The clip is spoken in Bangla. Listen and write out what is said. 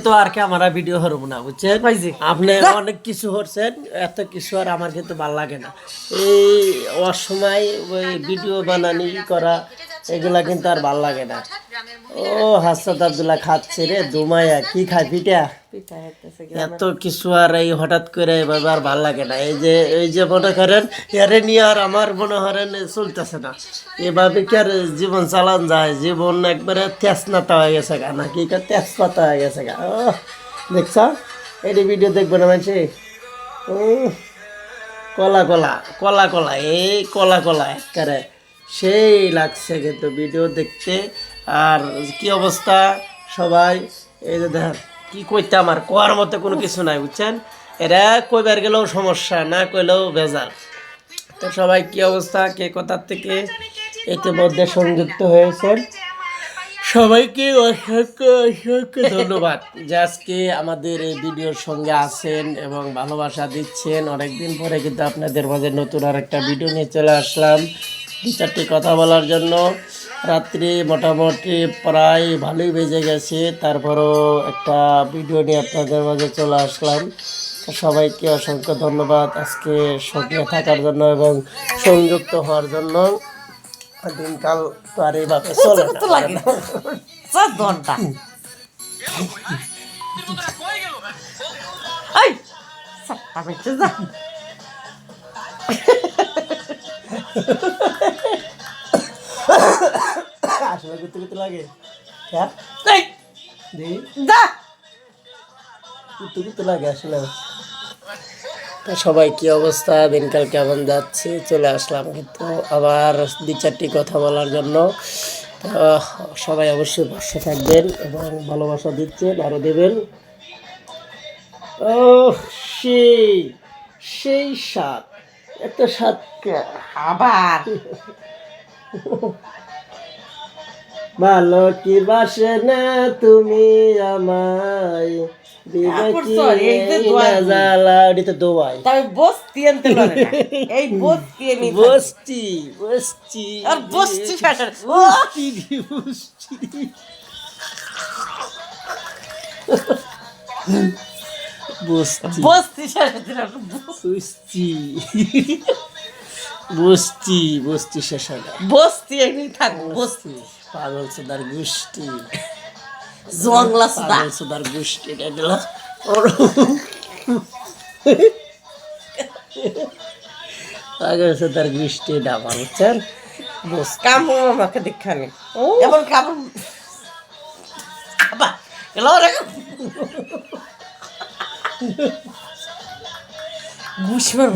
কিন্তু আর ক্যামেরা ভিডিও হরব না বুঝছেন আপনি অনেক কিছু করছেন এত কিছু আর আমার কিন্তু ভালো লাগে না এই অসময় ওই ভিডিও বানানি করা এগুলা কিন্তু আর ভাল লাগে না ও হাসাত আব্দুল্লাহ খাচ্ছে রে দুমায়া কি খায় পিঠা এত কিছু আর এই হঠাৎ করে এভাবে আর ভাল লাগে না এই যে মনে করেন এরে নিয়ে আর আমার মনে করেন চলতেছে না এভাবে কি আর জীবন চালান যায় জীবন একবারে তেজনাতা হয়ে গেছে গা নাকি তেজপাতা হয়ে গেছে গা ও দেখছ এই ভিডিও দেখবো না মানুষ কলা কলা কলা কলা এই কলা কলা একবারে সেই লাগছে কিন্তু ভিডিও দেখতে আর কি অবস্থা সবাই এই যে দেখেন কি কইতে আমার কোয়ার মতো কোনো কিছু নাই বুঝছেন এরা কইবার গেলেও সমস্যা না কইলেও ভেজাল তো সবাই কি অবস্থা কে কোথার থেকে ইতিমধ্যে সংযুক্ত হয়েছেন সবাইকে অসংখ্য অসংখ্য ধন্যবাদ যে আজকে আমাদের এই ভিডিওর সঙ্গে আছেন এবং ভালোবাসা দিচ্ছেন অনেকদিন পরে কিন্তু আপনাদের মাঝে নতুন আর একটা ভিডিও নিয়ে চলে আসলাম দু চারটি কথা বলার জন্য রাত্রি মোটামুটি প্রায় ভালোই বেজে গেছে তারপরও একটা ভিডিও নিয়ে আপনাদের মাঝে চলে আসলাম সবাইকে অসংখ্য ধন্যবাদ আজকে সঙ্গে থাকার জন্য এবং সংযুক্ত হওয়ার জন্য দিনকাল তো আর এইভাবে চলে না আসলে করতে করতে লাগে করতে লাগে আসলে তো সবাই কি অবস্থা দিনকাল কেমন যাচ্ছে চলে আসলাম কিন্তু আবার দু চারটি কথা বলার জন্য তো সবাই অবশ্যই পাশে থাকবেন এবং ভালোবাসা দিচ্ছেন আরও দেবেন ও সেই সেই স্বাদ এত স্বাদ আবার ভালো কি বাসে না তুমি আমায় বস্তি পাগল সুদার গোষ্ঠী পাগল সুদার গোষ্ঠী পাগল সুদার গোষ্ঠী ডাবা বুঝছেন কামড় আমাকে দেখানে এমন কামড় বুঝবার